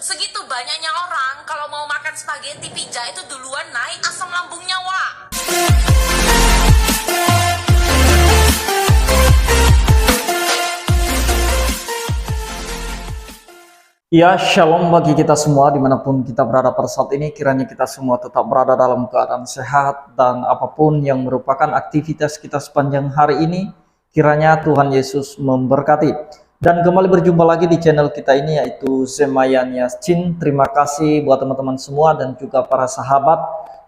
Segitu banyaknya orang kalau mau makan spaghetti pizza itu duluan naik asam lambungnya, Wak. Ya, shalom bagi kita semua dimanapun kita berada pada saat ini. Kiranya kita semua tetap berada dalam keadaan sehat dan apapun yang merupakan aktivitas kita sepanjang hari ini, kiranya Tuhan Yesus memberkati. Dan kembali berjumpa lagi di channel kita ini, yaitu Zemayan Yasin. Terima kasih buat teman-teman semua dan juga para sahabat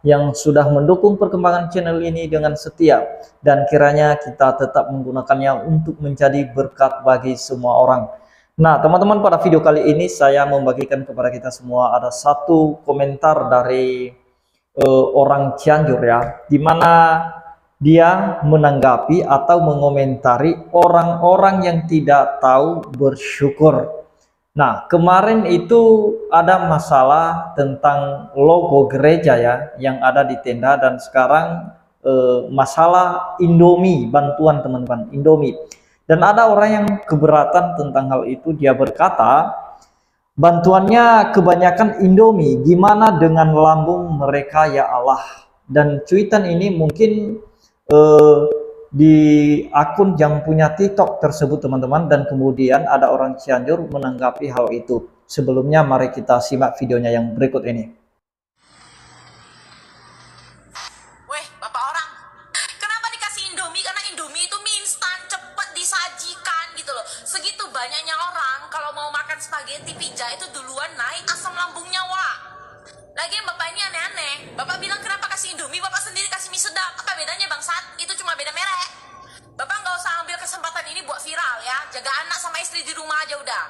yang sudah mendukung perkembangan channel ini dengan setia, dan kiranya kita tetap menggunakannya untuk menjadi berkat bagi semua orang. Nah, teman-teman, pada video kali ini saya membagikan kepada kita semua ada satu komentar dari orang Cianjur, ya, di mana dia menanggapi atau mengomentari orang-orang yang tidak tahu bersyukur. Nah, kemarin itu ada masalah tentang logo gereja, ya, yang ada di tenda, dan sekarang masalah Indomie, bantuan teman-teman, Indomie. Dan ada orang yang keberatan tentang hal itu. Dia berkata, bantuannya kebanyakan Indomie, gimana dengan lambung mereka ya Allah. Dan cuitan ini mungkin di akun yang punya TikTok tersebut, teman-teman. Dan kemudian ada orang Cianjur menanggapi hal itu. Sebelumnya mari kita simak videonya yang berikut ini. Weh, bapak orang, kenapa dikasih Indomie? Karena Indomie itu mie instan, cepet disajikan gitu loh. Segitu banyaknya orang kalau mau makan spaghetti pizza itu duluan naik asam lambungnya, Wak. Lagian bapak ini aneh-aneh. Bapak bilang kenapa kasih Indomie, bapak sendiri kasih mie sedap. Apa bedanya, bangsat? Itu cuma beda merek. Bapak nggak usah ambil kesempatan ini buat viral, ya. Jaga anak sama istri di rumah aja udah.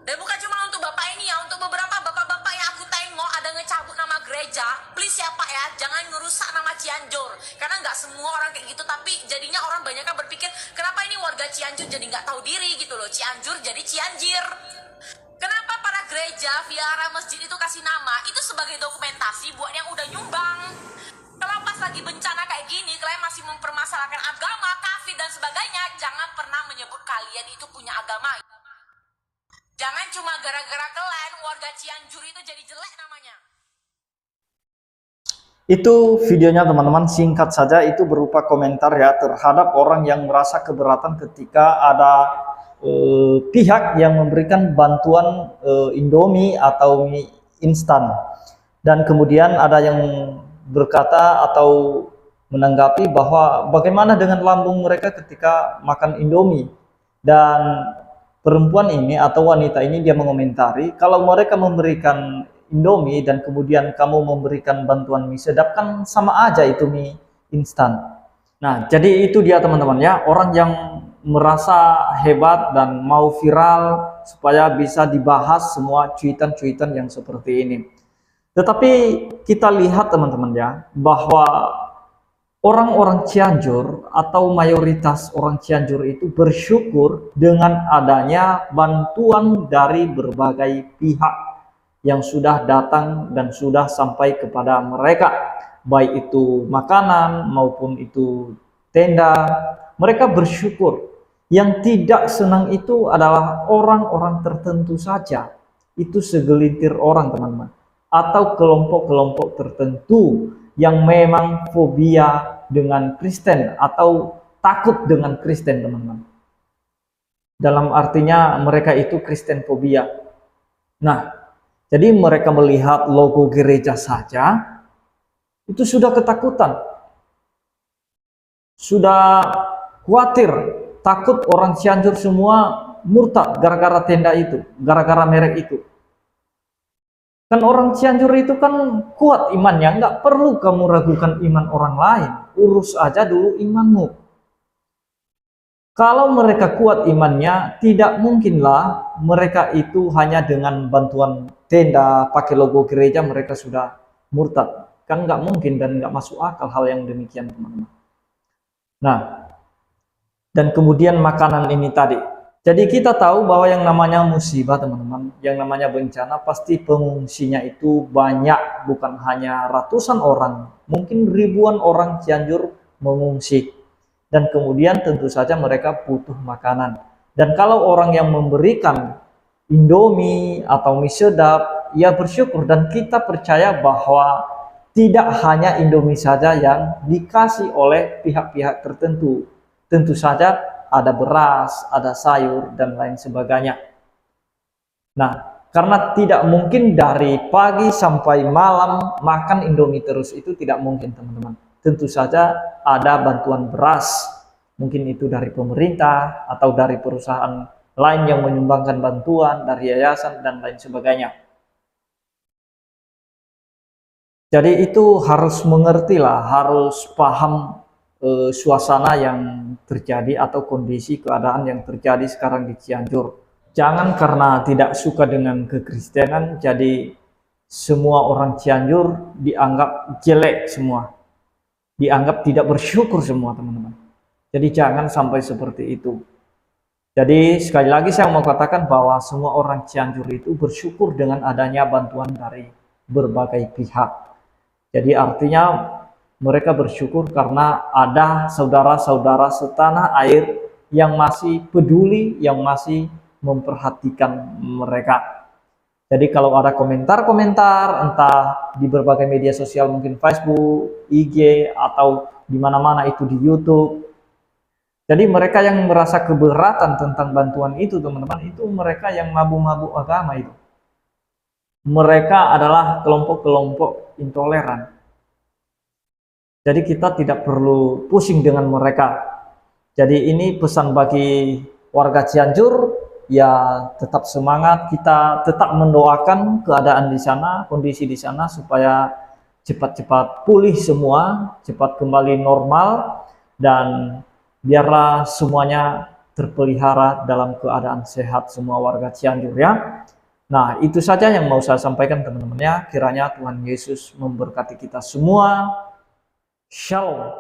Dan bukan cuma untuk bapak ini, ya, untuk beberapa bapak-bapak yang aku tengok ada ngecabut nama gereja. Please ya Pak, ya, jangan ngerusak nama Cianjur. Karena nggak semua orang kayak gitu, tapi jadinya orang banyak kan berpikir, kenapa ini warga Cianjur jadi nggak tahu diri gitu loh. Cianjur jadi Cianjir. Kenapa para gereja, vihara, masjid itu kasih nama? Itu sebagai dokumentasi buat yang udah nyumbang. Kalau pas lagi bencana kayak gini, kalian masih mempermasalahkan agama, kafir dan sebagainya, jangan pernah menyebut kalian itu punya agama. Jangan cuma gara-gara kalian warga Cianjur itu jadi jelek namanya. Itu videonya, teman-teman, singkat saja. Itu berupa komentar, ya, terhadap orang yang merasa keberatan ketika ada pihak yang memberikan bantuan Indomie atau mie instan. Dan kemudian ada yang berkata atau menanggapi bahwa bagaimana dengan lambung mereka ketika makan Indomie. Dan perempuan ini atau wanita ini dia mengomentari, kalau mereka memberikan Indomie dan kemudian kamu memberikan bantuan mie sedap, kan sama aja itu mie instan. Nah, jadi itu dia, teman-teman, ya, orang yang merasa hebat dan mau viral supaya bisa dibahas semua cuitan-cuitan yang seperti ini. Tetapi kita lihat, teman-teman, ya, bahwa orang-orang Cianjur atau mayoritas orang Cianjur itu bersyukur dengan adanya bantuan dari berbagai pihak yang sudah datang dan sudah sampai kepada mereka, baik itu makanan maupun itu tenda. Mereka bersyukur. Yang tidak senang itu adalah orang-orang tertentu saja. Itu segelintir orang, teman-teman, atau kelompok-kelompok tertentu yang memang fobia dengan Kristen atau takut dengan Kristen, teman-teman. Dalam artinya mereka itu Kristen fobia. Nah, jadi mereka melihat logo gereja saja itu sudah ketakutan, sudah khawatir, takut orang Cianjur semua murtad gara-gara tenda itu, gara-gara merek itu. Kan orang Cianjur itu kan kuat imannya, nggak perlu kamu ragukan iman orang lain, urus aja dulu imanmu. Kalau mereka kuat imannya, tidak mungkinlah mereka itu hanya dengan bantuan tenda, pakai logo gereja, mereka sudah murtad. Kan nggak mungkin dan nggak masuk akal hal yang demikian, teman-teman. Nah, dan kemudian makanan ini tadi. Jadi kita tahu bahwa yang namanya musibah, teman-teman, yang namanya bencana, pasti pengungsinya itu banyak, bukan hanya ratusan orang, mungkin ribuan orang Cianjur mengungsi. Dan kemudian tentu saja mereka butuh makanan. Dan kalau orang yang memberikan Indomie atau mie sedap ya bersyukur, dan kita percaya bahwa tidak hanya Indomie saja yang dikasih oleh pihak-pihak tertentu. Tentu saja ada beras, ada sayur, dan lain sebagainya. Nah, karena tidak mungkin dari pagi sampai malam makan Indomie terus, itu tidak mungkin teman-teman. Tentu saja ada bantuan beras, mungkin itu dari pemerintah atau dari perusahaan lain yang menyumbangkan bantuan, dari yayasan, dan lain sebagainya. Jadi itu harus mengerti lah, harus paham suasana yang terjadi atau kondisi keadaan yang terjadi sekarang di Cianjur. Jangan karena tidak suka dengan kekristenan, jadi semua orang Cianjur dianggap jelek semua. Dianggap tidak bersyukur semua teman-teman. Jadi jangan sampai seperti itu. Jadi sekali lagi saya mau katakan bahwa semua orang Cianjur itu bersyukur dengan adanya bantuan dari berbagai pihak. Jadi artinya mereka bersyukur karena ada saudara-saudara setanah air yang masih peduli, yang masih memperhatikan mereka. Jadi kalau ada komentar-komentar entah di berbagai media sosial, mungkin Facebook, IG, atau di mana-mana itu di YouTube. Jadi mereka yang merasa keberatan tentang bantuan itu teman-teman, itu mereka yang mabuk-mabuk agama itu. Mereka adalah kelompok-kelompok intoleran. Jadi kita tidak perlu pusing dengan mereka. Jadi ini pesan bagi warga Cianjur, ya tetap semangat, kita tetap mendoakan keadaan di sana, kondisi di sana supaya cepat-cepat pulih semua, cepat kembali normal, dan biarlah semuanya terpelihara dalam keadaan sehat semua warga Cianjur ya. Nah, itu saja yang mau saya sampaikan teman-teman ya. Kiranya Tuhan Yesus memberkati kita semua. Shalom.